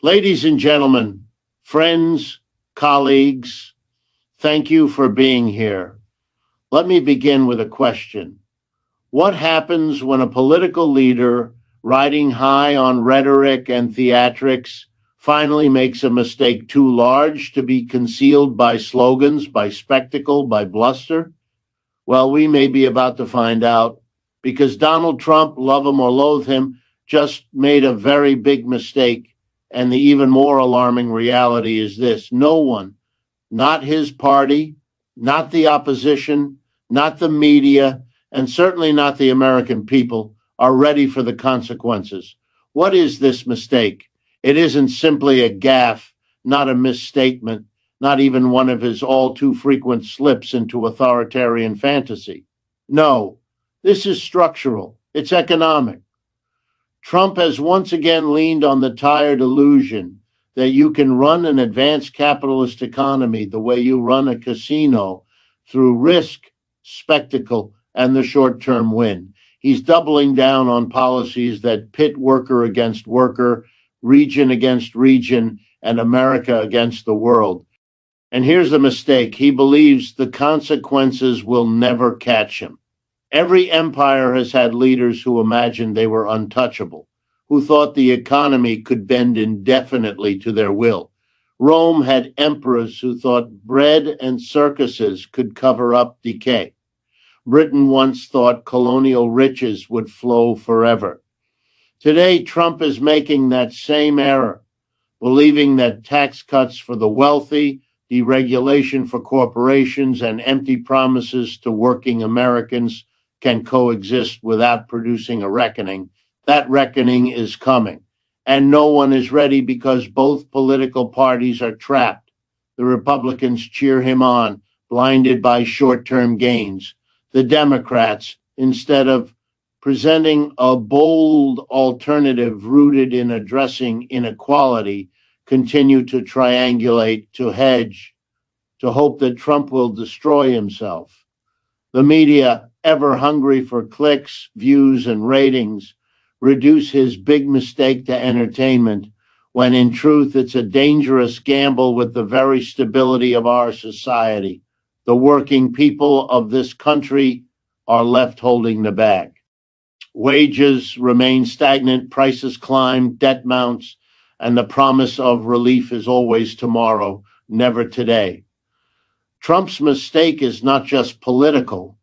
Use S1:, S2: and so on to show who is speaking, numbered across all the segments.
S1: Ladies and gentlemen, friends, colleagues, thank you for being here. Let me begin with a question. What happens when a political leader riding high on rhetoric and theatrics finally makes a mistake too large to be concealed by slogans, by spectacle, by bluster? Well, we may be about to find out because Donald Trump, love him or loathe him, just made a very big mistake. And the even more alarming reality is this: no one, not his party, not the opposition, not the media, and certainly not the American people are ready for the consequences. What is this mistake? It isn't simply a gaffe, not a misstatement, not even one of his all too frequent slips into authoritarian fantasy. No, this is structural. It's economic. Trump has once again leaned on the tired illusion that you can run an advanced capitalist economy the way you run a casino, through risk, spectacle, and the short-term win. He's doubling down on policies that pit worker against worker, region against region, and America against the world. And here's the mistake: he believes the consequences will never catch him. Every empire has had leaders who imagined they were untouchable, who thought the economy could bend indefinitely to their will. Rome had emperors who thought bread and circuses could cover up decay. Britain once thought colonial riches would flow forever. Today, Trump is making that same error, believing that tax cuts for the wealthy, deregulation for corporations, and empty promises to working Americans can coexist without producing a reckoning. That reckoning is coming, and no one is ready because both political parties are trapped. The Republicans cheer him on, blinded by short-term gains. The Democrats, instead of presenting a bold alternative rooted in addressing inequality, continue to triangulate, to hedge, to hope that Trump will destroy himself. The media, ever hungry for clicks, views, and ratings, reduce his big mistake to entertainment, when in truth it's a dangerous gamble with the very stability of our society. The working people of this country are left holding the bag. Wages remain stagnant, prices climb, debt mounts, and the promise of relief is always tomorrow, never today. Trump's mistake is not just political,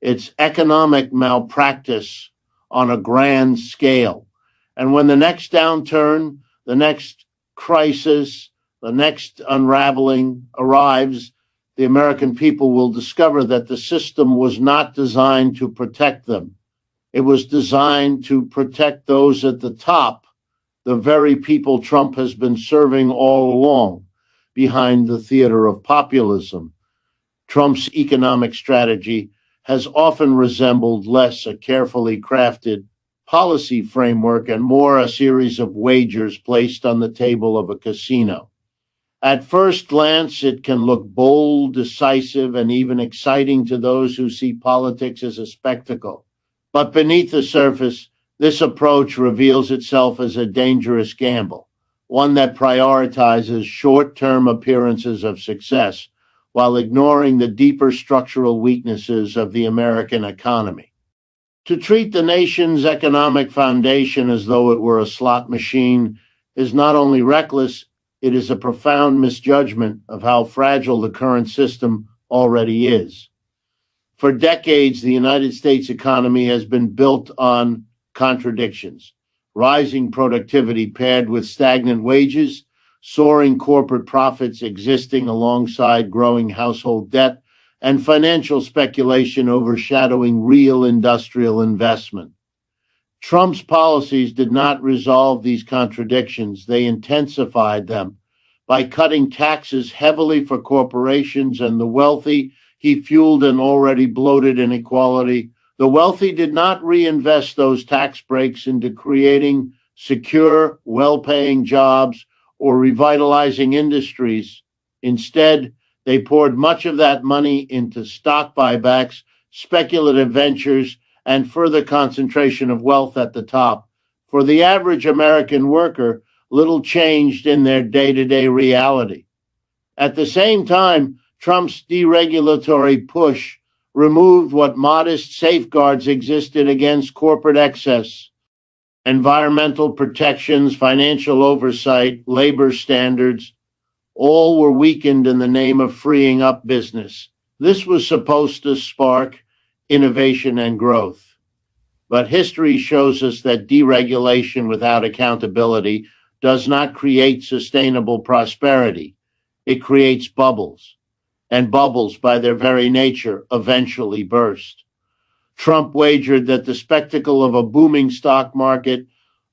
S1: it's economic malpractice on a grand scale. And when the next downturn, the next crisis, the next unraveling arrives, the American people will discover that the system was not designed to protect them. It was designed to protect those at the top, the very people Trump has been serving all along, behind the theater of populism. Trump's economic strategy has often resembled less a carefully crafted policy framework and more a series of wagers placed on the table of a casino. At first glance, it can look bold, decisive, and even exciting to those who see politics as a spectacle. But beneath the surface, this approach reveals itself as a dangerous gamble, one that prioritizes short-term appearances of success while ignoring the deeper structural weaknesses of the American economy. To treat the nation's economic foundation as though it were a slot machine is not only reckless, it is a profound misjudgment of how fragile the current system already is. For decades, the United States economy has been built on contradictions: rising productivity paired with stagnant wages, soaring corporate profits existing alongside growing household debt, and financial speculation overshadowing real industrial investment. Trump's policies did not resolve these contradictions. They intensified them. By cutting taxes heavily for corporations and the wealthy, he fueled an already bloated inequality. The wealthy did not reinvest those tax breaks into creating secure, well-paying jobs or revitalizing industries. Instead, they poured much of that money into stock buybacks, speculative ventures, and further concentration of wealth at the top. For the average American worker, little changed in their day-to-day reality. At the same time, Trump's deregulatory push removed what modest safeguards existed against corporate excess. Environmental protections, financial oversight, labor standards, all were weakened in the name of freeing up business. This was supposed to spark innovation and growth. But history shows us that deregulation without accountability does not create sustainable prosperity. It creates bubbles, and bubbles, by their very nature, eventually burst. Trump wagered that the spectacle of a booming stock market,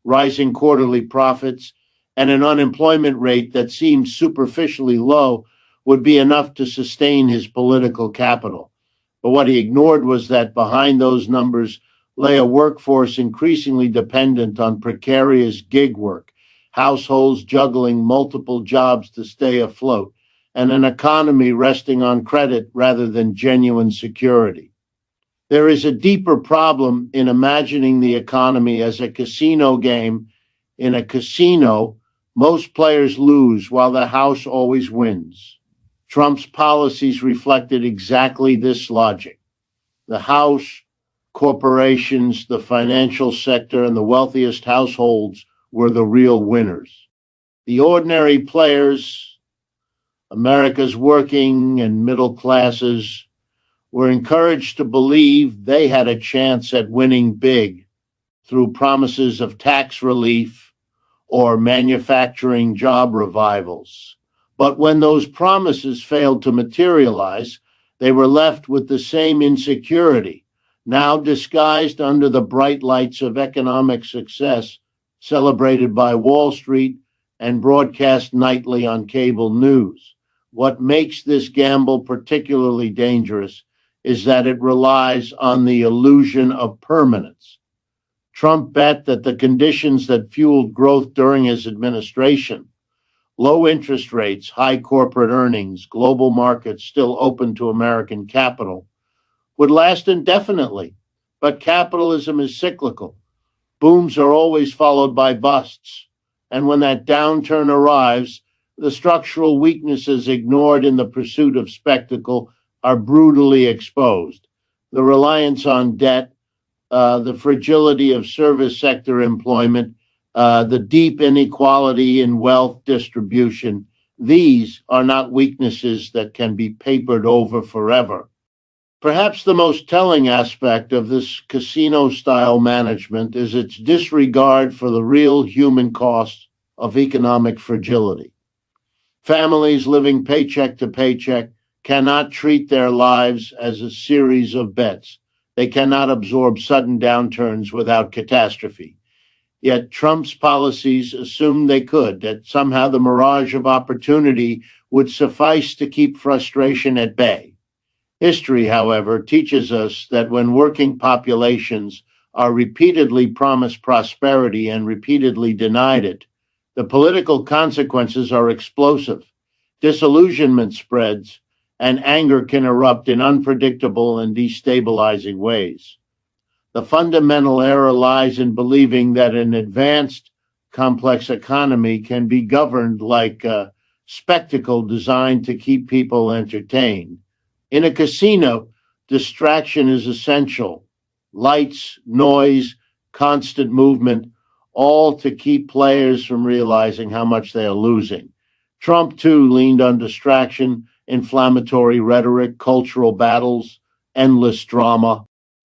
S1: rising quarterly profits, and an unemployment rate that seemed superficially low would be enough to sustain his political capital. But what he ignored was that behind those numbers lay a workforce increasingly dependent on precarious gig work, households juggling multiple jobs to stay afloat, and an economy resting on credit rather than genuine security. There is a deeper problem in imagining the economy as a casino game. In a casino, most players lose while the house always wins. Trump's policies reflected exactly this logic. The house, corporations, the financial sector, and the wealthiest households were the real winners. The ordinary players, America's working and middle classes, were encouraged to believe they had a chance at winning big through promises of tax relief or manufacturing job revivals. But when those promises failed to materialize, they were left with the same insecurity, now disguised under the bright lights of economic success celebrated by Wall Street and broadcast nightly on cable news. What makes this gamble particularly dangerous is that it relies on the illusion of permanence. Trump bet that the conditions that fueled growth during his administration, low interest rates, high corporate earnings, global markets still open to American capital, would last indefinitely. But capitalism is cyclical. Booms are always followed by busts. And when that downturn arrives, the structural weaknesses ignored in the pursuit of spectacle are brutally exposed. The reliance on debt, the fragility of service sector employment, the deep inequality in wealth distribution, these are not weaknesses that can be papered over forever. Perhaps the most telling aspect of this casino-style management is its disregard for the real human costs of economic fragility. Families living paycheck to paycheck cannot treat their lives as a series of bets. They cannot absorb sudden downturns without catastrophe. Yet Trump's policies assumed they could, that somehow the mirage of opportunity would suffice to keep frustration at bay. History, however, teaches us that when working populations are repeatedly promised prosperity and repeatedly denied it, the political consequences are explosive. Disillusionment spreads, and anger can erupt in unpredictable and destabilizing ways. The fundamental error lies in believing that an advanced, complex economy can be governed like a spectacle designed to keep people entertained. In a casino, distraction is essential. Lights, noise, constant movement, all to keep players from realizing how much they are losing. Trump, too, leaned on distraction, inflammatory rhetoric, cultural battles, endless drama.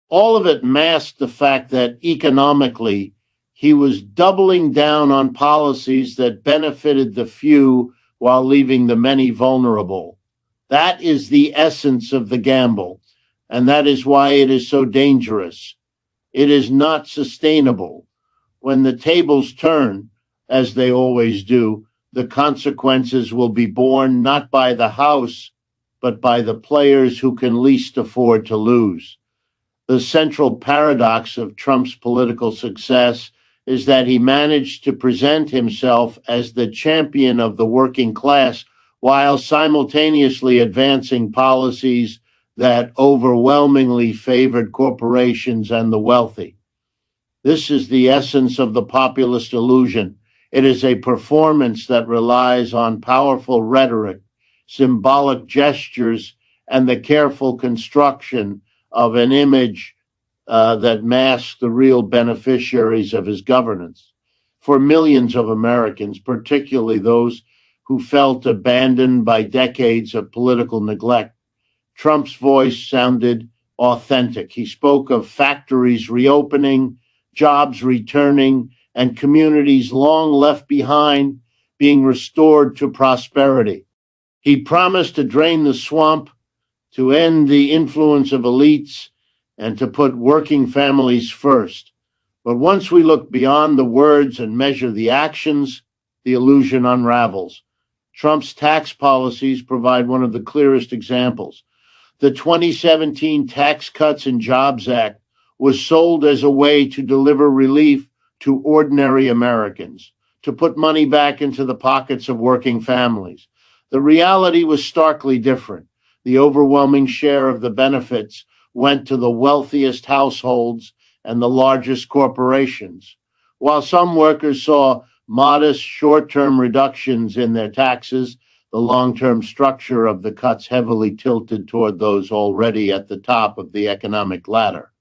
S1: All of it masked the fact that economically, he was doubling down on policies that benefited the few while leaving the many vulnerable. That is the essence of the gamble, and that is why it is so dangerous. It is not sustainable. When the tables turn, as they always do, the consequences will be borne not by the House, but by the players who can least afford to lose. The central paradox of Trump's political success is that he managed to present himself as the champion of the working class while simultaneously advancing policies that overwhelmingly favored corporations and the wealthy. This is the essence of the populist illusion. It is a performance that relies on powerful rhetoric, symbolic gestures, and the careful construction of an image that masks the real beneficiaries of his governance. For millions of Americans, particularly those who felt abandoned by decades of political neglect, Trump's voice sounded authentic. He spoke of factories reopening, jobs returning, and communities long left behind being restored to prosperity. He promised to drain the swamp, to end the influence of elites, and to put working families first. But once we look beyond the words and measure the actions, the illusion unravels. Trump's tax policies provide one of the clearest examples. The 2017 Tax Cuts and Jobs Act was sold as a way to deliver relief to ordinary Americans, to put money back into the pockets of working families. The reality was starkly different. The overwhelming share of the benefits went to the wealthiest households and the largest corporations. While some workers saw modest short-term reductions in their taxes, the long-term structure of the cuts heavily tilted toward those already at the top of the economic ladder.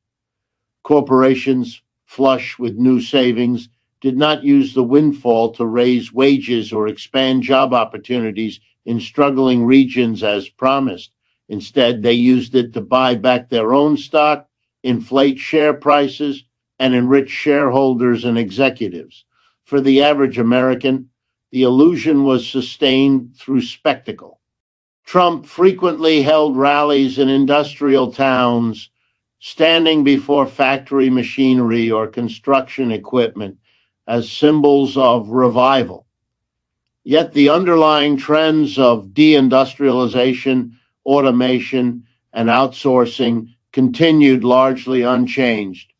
S1: Corporations, flush with new savings, did not use the windfall to raise wages or expand job opportunities in struggling regions as promised. Instead, they used it to buy back their own stock, inflate share prices, and enrich shareholders and executives. For the average American, the illusion was sustained through spectacle. Trump frequently held rallies in industrial towns, standing before factory machinery or construction equipment as symbols of revival. Yet the underlying trends of deindustrialization, automation, and outsourcing continued largely unchanged.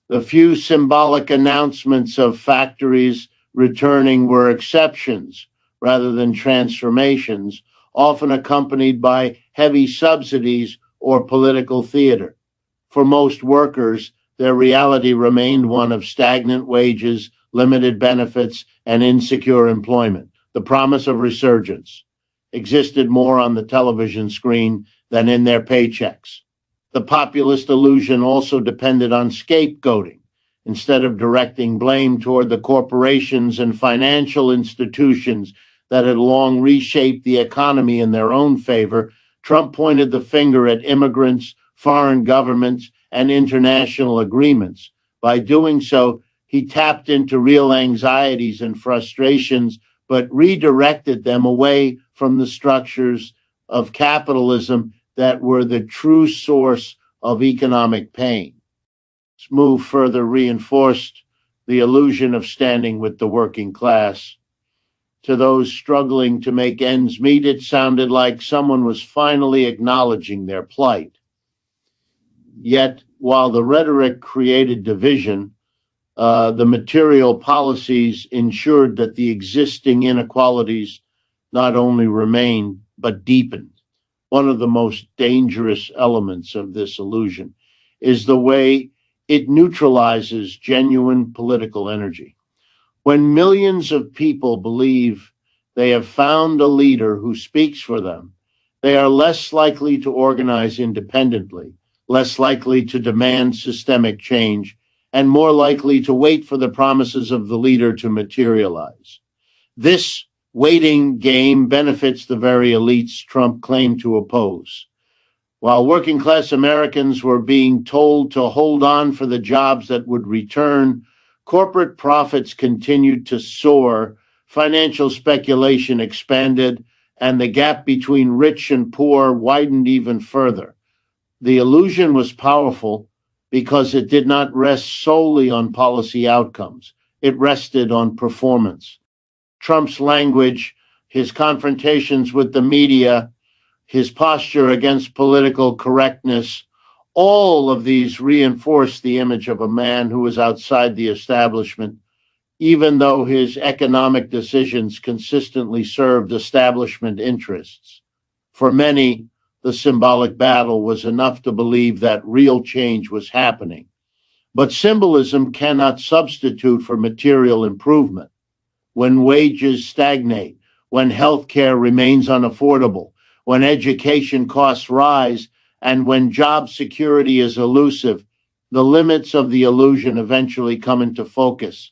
S1: The few symbolic announcements of factories returning were exceptions rather than transformations, often accompanied by heavy subsidies or political theater. For most workers, their reality remained one of stagnant wages, limited benefits, and insecure employment. The promise of resurgence existed more on the television screen than in their paychecks. The populist illusion also depended on scapegoating. Instead of directing blame toward the corporations and financial institutions that had long reshaped the economy in their own favor, Trump pointed the finger at immigrants, foreign governments, and international agreements. By doing so, he tapped into real anxieties and frustrations, but redirected them away from the structures of capitalism that were the true source of economic pain. This move further reinforced the illusion of standing with the working class. To those struggling to make ends meet, it sounded like someone was finally acknowledging their plight. Yet, while the rhetoric created division, the material policies ensured that the existing inequalities not only remained, but deepened. One of the most dangerous elements of this illusion is the way it neutralizes genuine political energy. When millions of people believe they have found a leader who speaks for them, they are less likely to organize independently, less likely to demand systemic change, and more likely to wait for the promises of the leader to materialize. This waiting game benefits the very elites Trump claimed to oppose. While working class Americans were being told to hold on for the jobs that would return, corporate profits continued to soar, financial speculation expanded, and the gap between rich and poor widened even further. The illusion was powerful because it did not rest solely on policy outcomes. It rested on performance. Trump's language, his confrontations with the media, his posture against political correctness, all of these reinforced the image of a man who was outside the establishment, even though his economic decisions consistently served establishment interests. For many, the symbolic battle was enough to believe that real change was happening. But symbolism cannot substitute for material improvement. when wages stagnate, when healthcare remains unaffordable, when education costs rise, and when job security is elusive, the limits of the illusion eventually come into focus.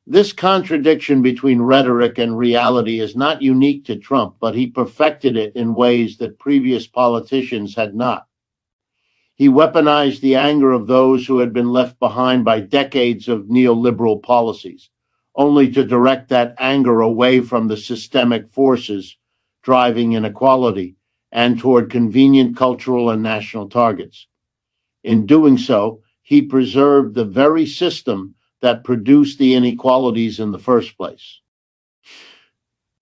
S1: This contradiction between rhetoric and reality is not unique to Trump, but he perfected it in ways that previous politicians had not. He weaponized the anger of those who had been left behind by decades of neoliberal policies, only to direct that anger away from the systemic forces driving inequality and toward convenient cultural and national targets. In doing so, he preserved the very system that produced the inequalities in the first place.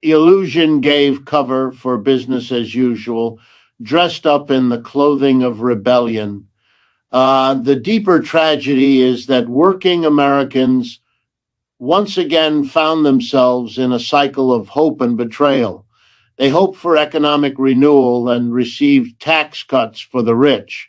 S1: Illusion gave cover for business as usual, dressed up in the clothing of rebellion. The deeper tragedy is that working Americans once again found themselves in a cycle of hope and betrayal. They hoped for economic renewal and received tax cuts for the rich.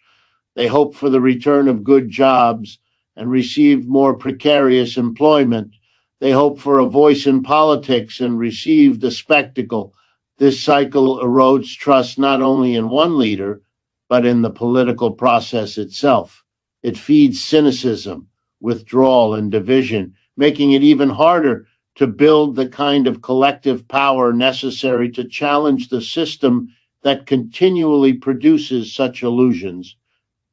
S1: They hoped for the return of good jobs and received more precarious employment. They hoped for a voice in politics and received a spectacle. This cycle erodes trust not only in one leader, but in the political process itself. It feeds cynicism, withdrawal, and division, making it even harder to build the kind of collective power necessary to challenge the system that continually produces such illusions.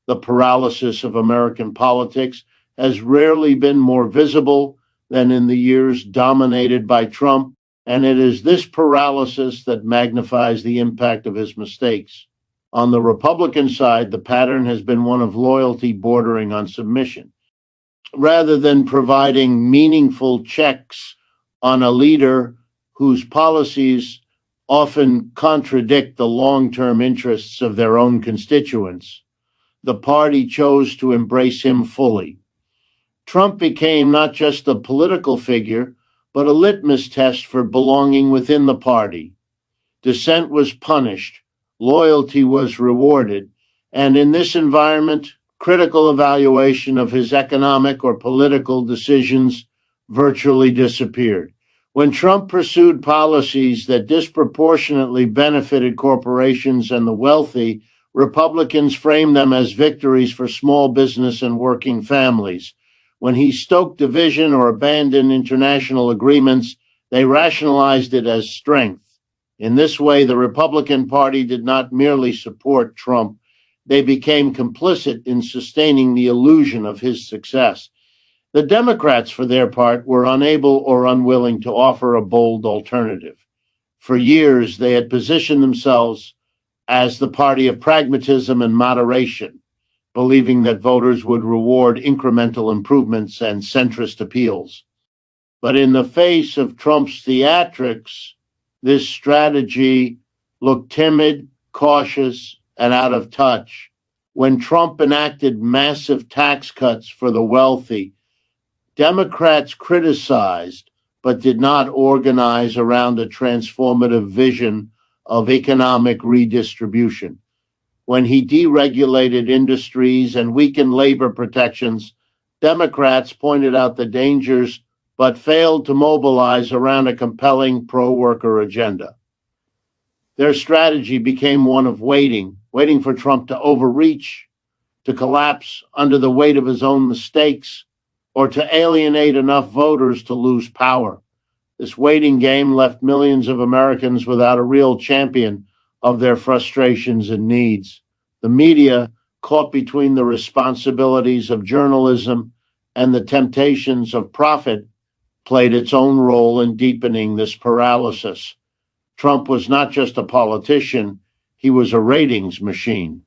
S1: The paralysis of American politics has rarely been more visible than in the years dominated by Trump, and it is this paralysis that magnifies the impact of his mistakes. On the Republican side, the pattern has been one of loyalty bordering on submission. Rather than providing meaningful checks on a leader whose policies often contradict the long-term interests of their own constituents, the party chose to embrace him fully. Trump became not just a political figure, but a litmus test for belonging within the party. Dissent was punished, loyalty was rewarded, and in this environment, critical evaluation of his economic or political decisions virtually disappeared. When Trump pursued policies that disproportionately benefited corporations and the wealthy, Republicans framed them as victories for small business and working families. When he stoked division or abandoned international agreements, they rationalized it as strength. In this way, the Republican Party did not merely support Trump, they became complicit in sustaining the illusion of his success. The Democrats, for their part, were unable or unwilling to offer a bold alternative. For years, they had positioned themselves as the party of pragmatism and moderation, believing that voters would reward incremental improvements and centrist appeals. But in the face of Trump's theatrics, this strategy looked timid, cautious, and out of touch. When Trump enacted massive tax cuts for the wealthy, Democrats criticized but did not organize around a transformative vision of economic redistribution. When he deregulated industries and weakened labor protections, Democrats pointed out the dangers but failed to mobilize around a compelling pro-worker agenda. Their strategy became one of waiting for Trump to overreach, to collapse under the weight of his own mistakes, or to alienate enough voters to lose power. This waiting game left millions of Americans without a real champion of their frustrations and needs. The media, caught between the responsibilities of journalism and the temptations of profit, played its own role in deepening this paralysis. Trump was not just a politician, he was a ratings machine.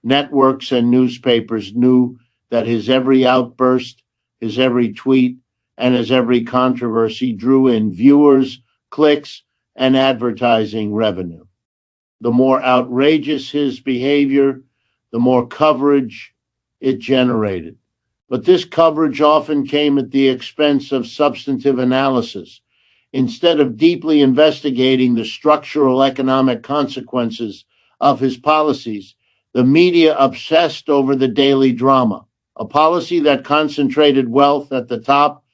S1: Networks and newspapers knew that his every outburst, his every tweet, and his every controversy drew in viewers, clicks, and advertising revenue. The more outrageous his behavior, the more coverage it generated. But this coverage often came at the expense of substantive analysis. Instead of deeply investigating the structural economic consequences of his policies, the media obsessed over the daily drama. A policy that concentrated wealth at the top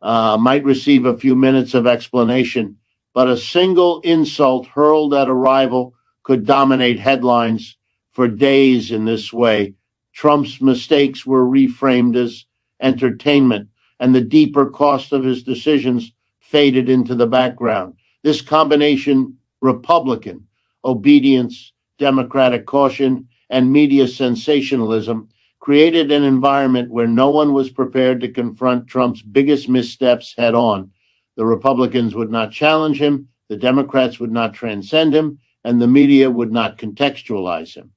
S1: might receive a few minutes of explanation, but a single insult hurled at a rival could dominate headlines for days in this way. Trump's mistakes were reframed as entertainment, and the deeper cost of his decisions faded into the background. This combination, Republican obedience, Democratic caution, and media sensationalism, created an environment where no one was prepared to confront Trump's biggest missteps head on. The Republicans would not challenge him, the Democrats would not transcend him, and the media would not contextualize him.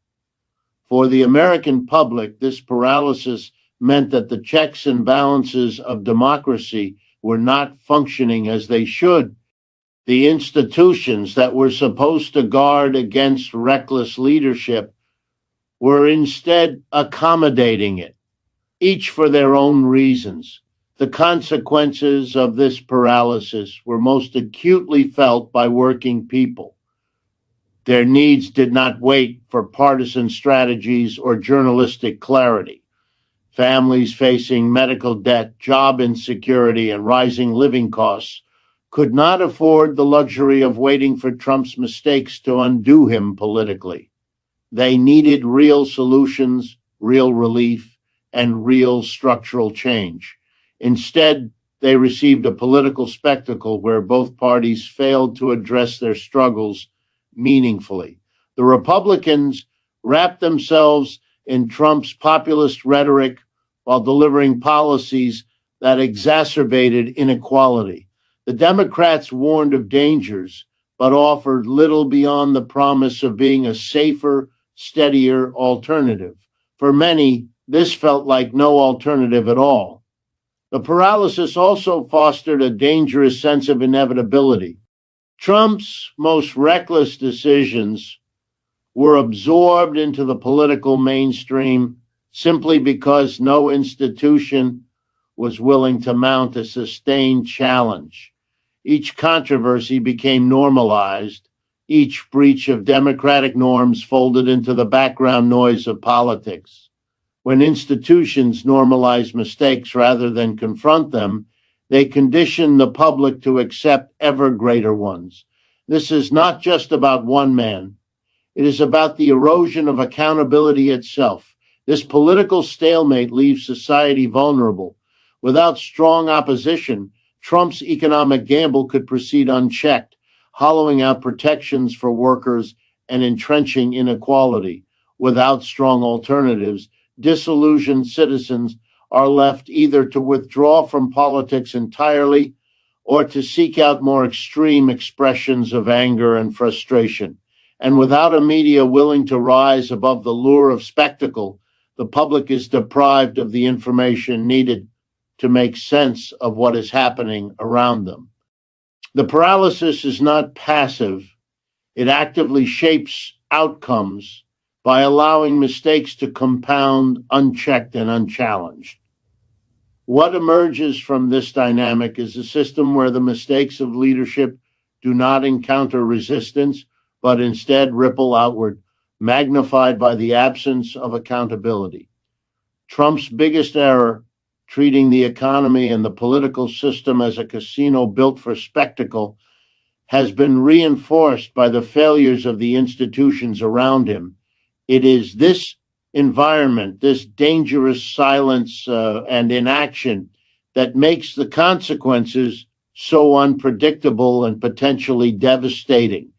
S1: For the American public, this paralysis meant that the checks and balances of democracy were not functioning as they should. The institutions that were supposed to guard against reckless leadership were instead accommodating it, each for their own reasons. The consequences of this paralysis were most acutely felt by working people. Their needs did not wait for partisan strategies or journalistic clarity. Families facing medical debt, job insecurity, and rising living costs could not afford the luxury of waiting for Trump's mistakes to undo him politically. They needed real solutions, real relief, and real structural change. Instead, they received a political spectacle where both parties failed to address their struggles meaningfully. The Republicans wrapped themselves in Trump's populist rhetoric while delivering policies that exacerbated inequality. The Democrats warned of dangers, but offered little beyond the promise of being a safer, steadier alternative. For many, this felt like no alternative at all. The paralysis also fostered a dangerous sense of inevitability. Trump's most reckless decisions were absorbed into the political mainstream simply because no institution was willing to mount a sustained challenge. Each controversy became normalized. Each breach of democratic norms folded into the background noise of politics. When institutions normalize mistakes rather than confront them, they condition the public to accept ever greater ones. This is not just about one man. It is about the erosion of accountability itself. This political stalemate leaves society vulnerable. Without strong opposition, Trump's economic gamble could proceed unchecked, hollowing out protections for workers and entrenching inequality. Without strong alternatives, disillusioned citizens are left either to withdraw from politics entirely or to seek out more extreme expressions of anger and frustration. And without a media willing to rise above the lure of spectacle, the public is deprived of the information needed to make sense of what is happening around them. The paralysis is not passive. It actively shapes outcomes by allowing mistakes to compound unchecked and unchallenged. What emerges from this dynamic is a system where the mistakes of leadership do not encounter resistance, but instead ripple outward, magnified by the absence of accountability. Trump's biggest error, treating the economy and the political system as a casino built for spectacle, has been reinforced by the failures of the institutions around him. It is this environment, this dangerous silence and inaction, that makes the consequences so unpredictable and potentially devastating.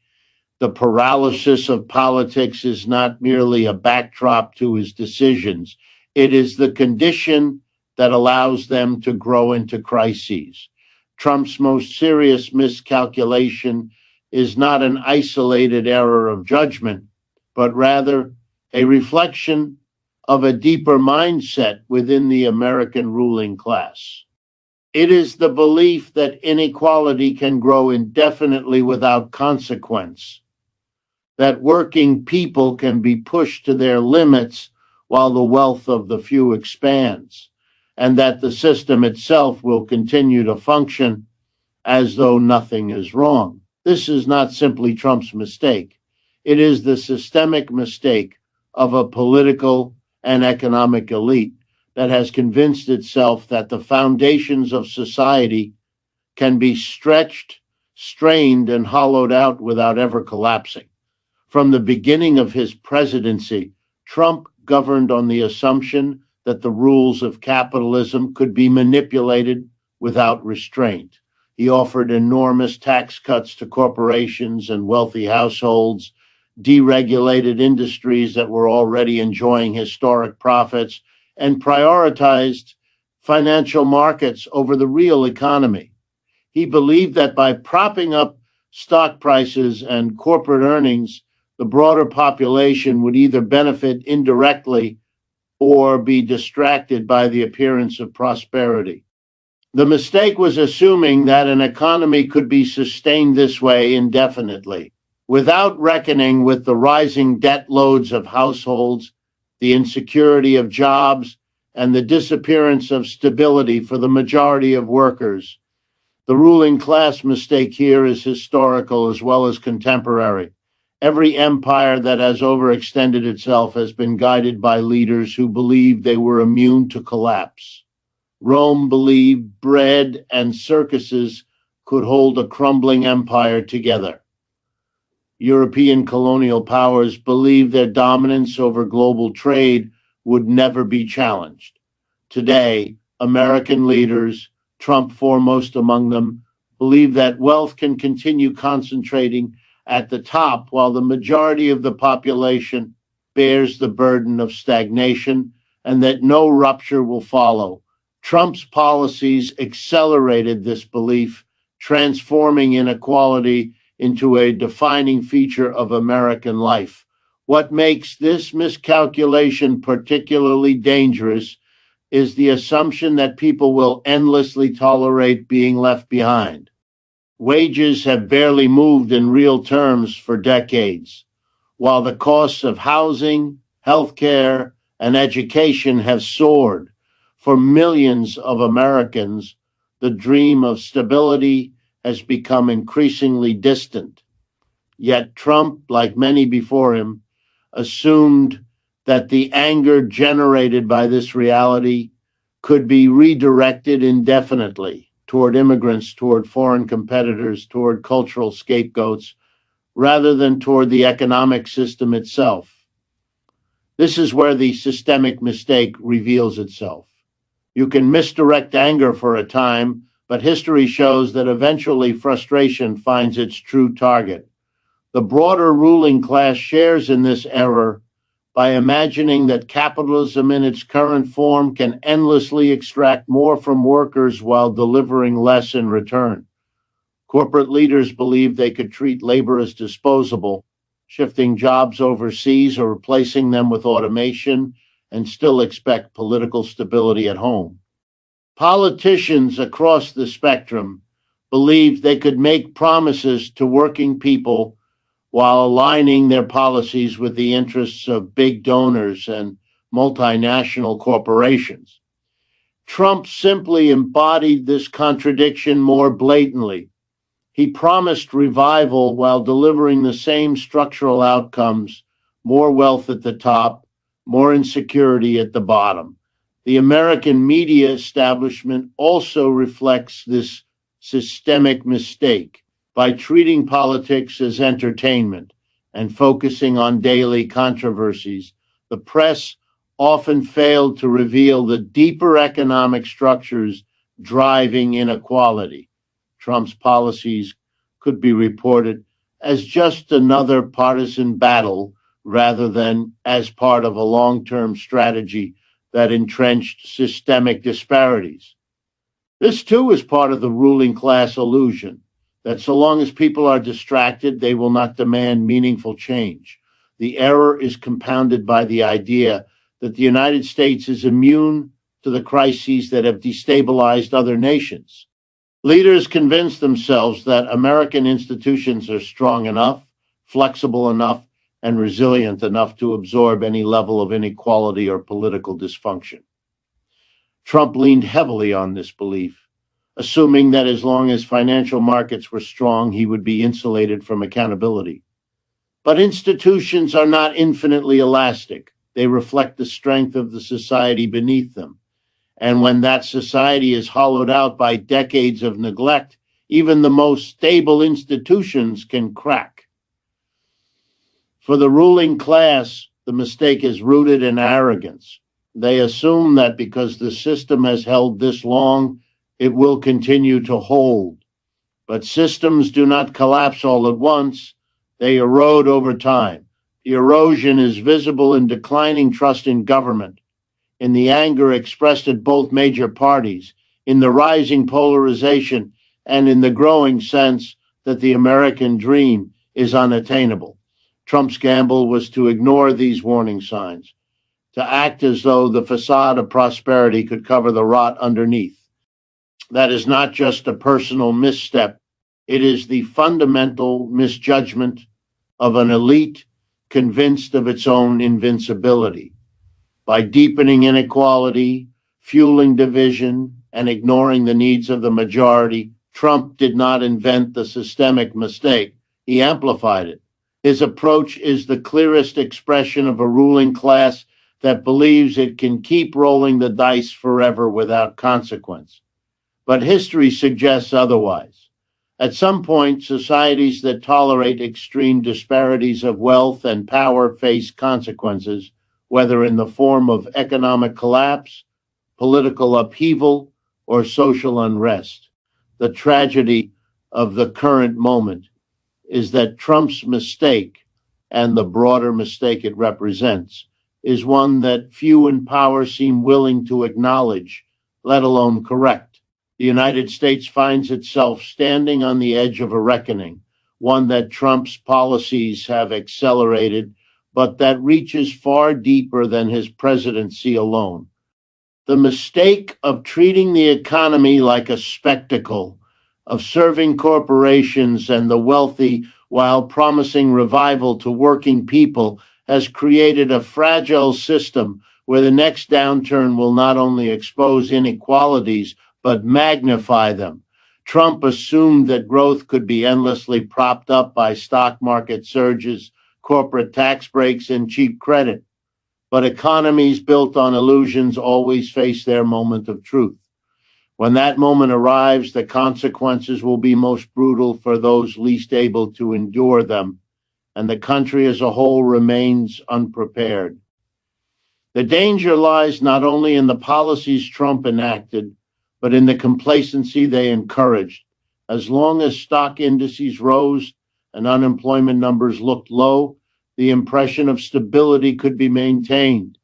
S1: The paralysis of politics is not merely a backdrop to his decisions. It is the condition that allows them to grow into crises. Trump's most serious miscalculation is not an isolated error of judgment, but rather a reflection of a deeper mindset within the American ruling class. It is the belief that inequality can grow indefinitely without consequence, that working people can be pushed to their limits while the wealth of the few expands, and that the system itself will continue to function as though nothing is wrong. This is not simply Trump's mistake. It is the systemic mistake of a political and economic elite, that has convinced itself that the foundations of society can be stretched, strained, and hollowed out without ever collapsing. From the beginning of his presidency, Trump governed on the assumption that the rules of capitalism could be manipulated without restraint. He offered enormous tax cuts to corporations and wealthy households, deregulated industries that were already enjoying historic profits, and prioritized financial markets over the real economy. He believed that by propping up stock prices and corporate earnings, the broader population would either benefit indirectly or be distracted by the appearance of prosperity. The mistake was assuming that an economy could be sustained this way indefinitely, without reckoning with the rising debt loads of households, the insecurity of jobs, and the disappearance of stability for the majority of workers. The ruling class mistake here is historical as well as contemporary. Every empire that has overextended itself has been guided by leaders who believed they were immune to collapse. Rome believed bread and circuses could hold a crumbling empire together. European colonial powers believed their dominance over global trade would never be challenged. Today, American leaders, Trump foremost among them, believe that wealth can continue concentrating at the top while the majority of the population bears the burden of stagnation and that no rupture will follow. Trump's policies accelerated this belief, transforming inequality into a defining feature of American life. What makes this miscalculation particularly dangerous is the assumption that people will endlessly tolerate being left behind. Wages have barely moved in real terms for decades, while the costs of housing, healthcare, and education have soared. For millions of Americans, the dream of stability has become increasingly distant. Yet Trump, like many before him, assumed that the anger generated by this reality could be redirected indefinitely toward immigrants, toward foreign competitors, toward cultural scapegoats, rather than toward the economic system itself. This is where the systemic mistake reveals itself. You can misdirect anger for a time, but history shows that eventually frustration finds its true target. The broader ruling class shares in this error by imagining that capitalism in its current form can endlessly extract more from workers while delivering less in return. Corporate leaders believe they could treat labor as disposable, shifting jobs overseas or replacing them with automation, and still expect political stability at home. Politicians across the spectrum believed they could make promises to working people while aligning their policies with the interests of big donors and multinational corporations. Trump simply embodied this contradiction more blatantly. He promised revival while delivering the same structural outcomes: more wealth at the top, more insecurity at the bottom. The American media establishment also reflects this systemic mistake by treating politics as entertainment and focusing on daily controversies. The press often failed to reveal the deeper economic structures driving inequality. Trump's policies could be reported as just another partisan battle rather than as part of a long-term strategy that entrenched systemic disparities. This too is part of the ruling class illusion that so long as people are distracted, they will not demand meaningful change. The error is compounded by the idea that the United States is immune to the crises that have destabilized other nations. Leaders convince themselves that American institutions are strong enough, flexible enough, and resilient enough to absorb any level of inequality or political dysfunction. Trump leaned heavily on this belief, assuming that as long as financial markets were strong, he would be insulated from accountability. But institutions are not infinitely elastic. They reflect the strength of the society beneath them. And when that society is hollowed out by decades of neglect, even the most stable institutions can crack. For the ruling class, the mistake is rooted in arrogance. They assume that because the system has held this long, it will continue to hold. But systems do not collapse all at once, they erode over time. The erosion is visible in declining trust in government, in the anger expressed at both major parties, in the rising polarization, and in the growing sense that the American dream is unattainable. Trump's gamble was to ignore these warning signs, to act as though the facade of prosperity could cover the rot underneath. That is not just a personal misstep, it is the fundamental misjudgment of an elite convinced of its own invincibility. By deepening inequality, fueling division, and ignoring the needs of the majority, Trump did not invent the systemic mistake, he amplified it. His approach is the clearest expression of a ruling class that believes it can keep rolling the dice forever without consequence. But history suggests otherwise. At some point, societies that tolerate extreme disparities of wealth and power face consequences, whether in the form of economic collapse, political upheaval, or social unrest. The tragedy of the current moment is that Trump's mistake, and the broader mistake it represents, is one that few in power seem willing to acknowledge, let alone correct. The United States finds itself standing on the edge of a reckoning, one that Trump's policies have accelerated, but that reaches far deeper than his presidency alone. The mistake of treating the economy like a spectacle, of serving corporations and the wealthy while promising revival to working people, has created a fragile system where the next downturn will not only expose inequalities, but magnify them. Trump assumed that growth could be endlessly propped up by stock market surges, corporate tax breaks, and cheap credit. But economies built on illusions always face their moment of truth. When that moment arrives, the consequences will be most brutal for those least able to endure them, and the country as a whole remains unprepared. The danger lies not only in the policies Trump enacted, but in the complacency they encouraged. As long as stock indices rose and unemployment numbers looked low, the impression of stability could be maintained.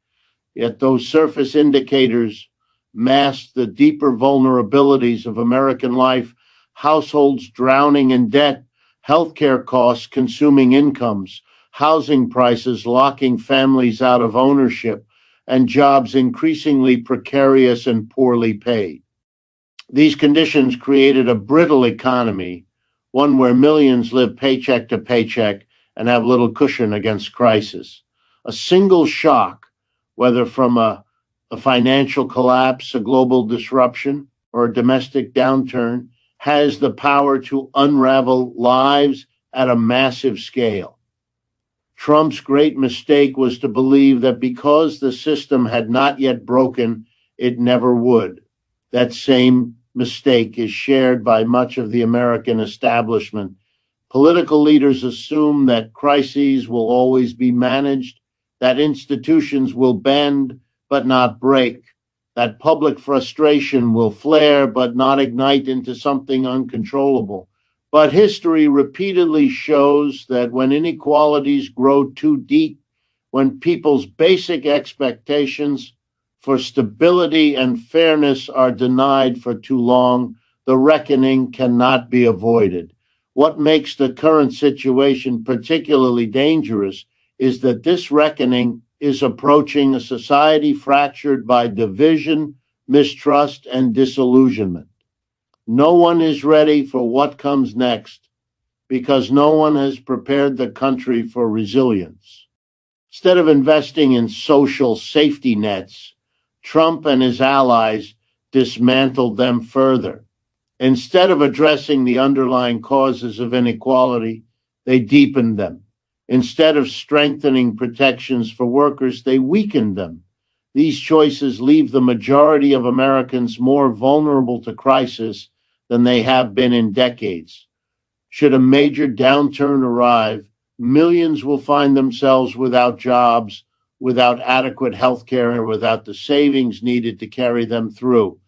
S1: Yet those surface indicators masked the deeper vulnerabilities of American life, households drowning in debt, healthcare costs consuming incomes, housing prices locking families out of ownership, and jobs increasingly precarious and poorly paid. These conditions created a brittle economy, one where millions live paycheck to paycheck and have little cushion against crisis. A single shock, whether from a financial collapse, a global disruption, or a domestic downturn, has the power to unravel lives at a massive scale. Trump's great mistake was to believe that because the system had not yet broken, it never would. That same mistake is shared by much of the American establishment. Political leaders assume that crises will always be managed, that institutions will bend but not break, that public frustration will flare but not ignite into something uncontrollable. But history repeatedly shows that when inequalities grow too deep, when people's basic expectations for stability and fairness are denied for too long, the reckoning cannot be avoided. What makes the current situation particularly dangerous is that this reckoning is approaching a society fractured by division, mistrust, and disillusionment. No one is ready for what comes next because no one has prepared the country for resilience. Instead of investing in social safety nets, Trump and his allies dismantled them further. Instead of addressing the underlying causes of inequality, they deepened them. Instead of strengthening protections for workers, they weakened them. These choices leave the majority of Americans more vulnerable to crisis than they have been in decades. Should a major downturn arrive, millions will find themselves without jobs, without adequate health care, and without the savings needed to carry them through.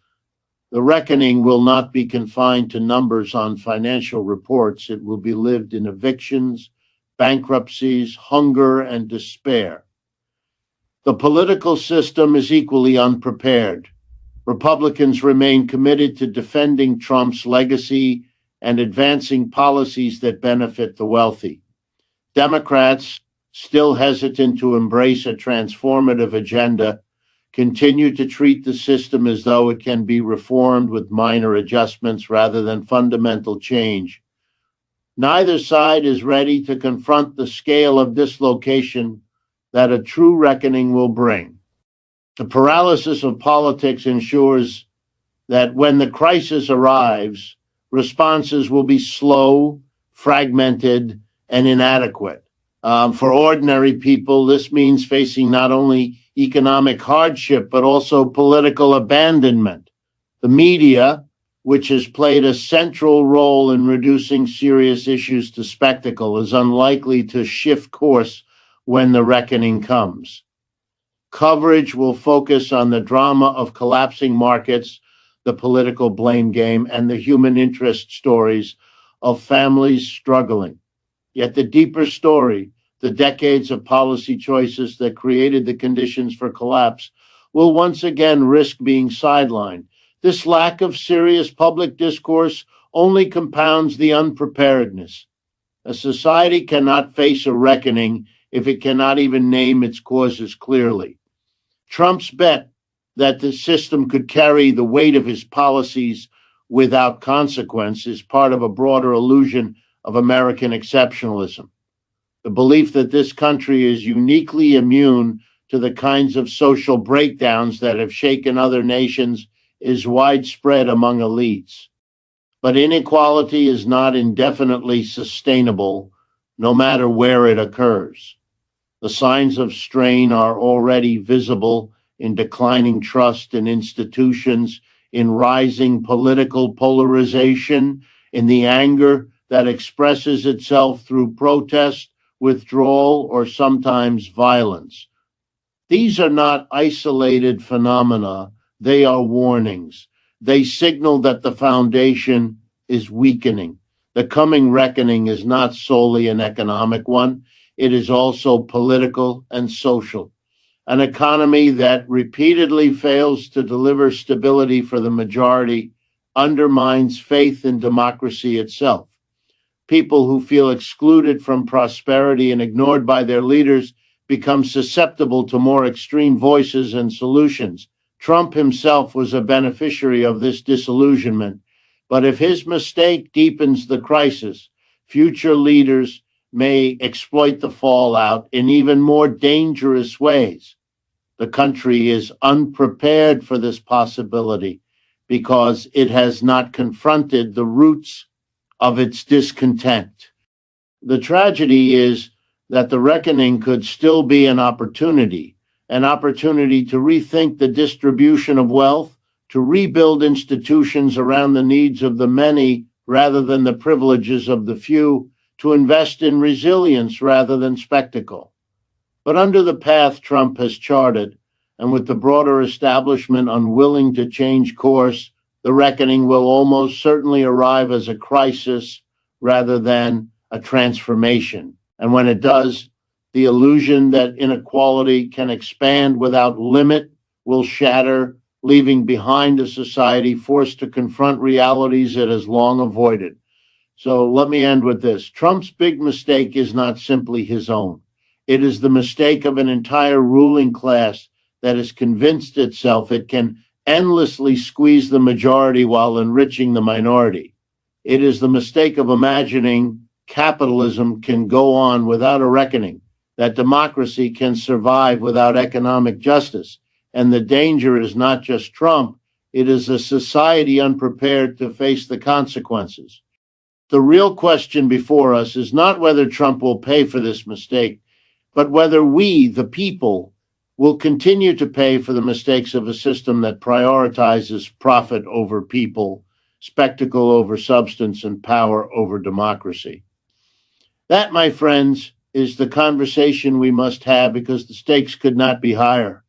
S1: The reckoning will not be confined to numbers on financial reports. It will be lived in evictions, bankruptcies, hunger, and despair. The political system is equally unprepared. Republicans remain committed to defending Trump's legacy and advancing policies that benefit the wealthy. Democrats, still hesitant to embrace a transformative agenda, continue to treat the system as though it can be reformed with minor adjustments rather than fundamental change. Neither side is ready to confront the scale of dislocation that a true reckoning will bring. The paralysis of politics ensures that when the crisis arrives, responses will be slow, fragmented, and inadequate. For ordinary people, this means facing not only economic hardship, but also political abandonment. The media, which has played a central role in reducing serious issues to spectacle, is unlikely to shift course when the reckoning comes. Coverage will focus on the drama of collapsing markets, the political blame game, and the human interest stories of families struggling. Yet the deeper story, the decades of policy choices that created the conditions for collapse, will once again risk being sidelined. This lack of serious public discourse only compounds the unpreparedness. A society cannot face a reckoning if it cannot even name its causes clearly. Trump's bet that the system could carry the weight of his policies without consequence is part of a broader illusion of American exceptionalism. The belief that this country is uniquely immune to the kinds of social breakdowns that have shaken other nations is widespread among elites. But inequality is not indefinitely sustainable, no matter where it occurs. The signs of strain are already visible in declining trust in institutions, in rising political polarization, in the anger that expresses itself through protest, withdrawal, or sometimes violence. These are not isolated phenomena, they are warnings. They signal that the foundation is weakening. The coming reckoning is not solely an economic one, it is also political and social. An economy that repeatedly fails to deliver stability for the majority undermines faith in democracy itself. People who feel excluded from prosperity and ignored by their leaders become susceptible to more extreme voices and solutions. Trump himself was a beneficiary of this disillusionment, but if his mistake deepens the crisis, future leaders may exploit the fallout in even more dangerous ways. The country is unprepared for this possibility because it has not confronted the roots of its discontent. The tragedy is that the reckoning could still be an opportunity to rethink the distribution of wealth, to rebuild institutions around the needs of the many rather than the privileges of the few, to invest in resilience rather than spectacle. But under the path Trump has charted, and with the broader establishment unwilling to change course, the reckoning will almost certainly arrive as a crisis rather than a transformation. And when it does, the illusion that inequality can expand without limit will shatter, leaving behind a society forced to confront realities it has long avoided. So let me end with this. Trump's big mistake is not simply his own. It is the mistake of an entire ruling class that has convinced itself it can endlessly squeeze the majority while enriching the minority. It is the mistake of imagining capitalism can go on without a reckoning, that democracy can survive without economic justice. And the danger is not just Trump, it is a society unprepared to face the consequences. The real question before us is not whether Trump will pay for this mistake, but whether we, the people, will continue to pay for the mistakes of a system that prioritizes profit over people, spectacle over substance, and power over democracy. That, my friends, is the conversation we must have because the stakes could not be higher.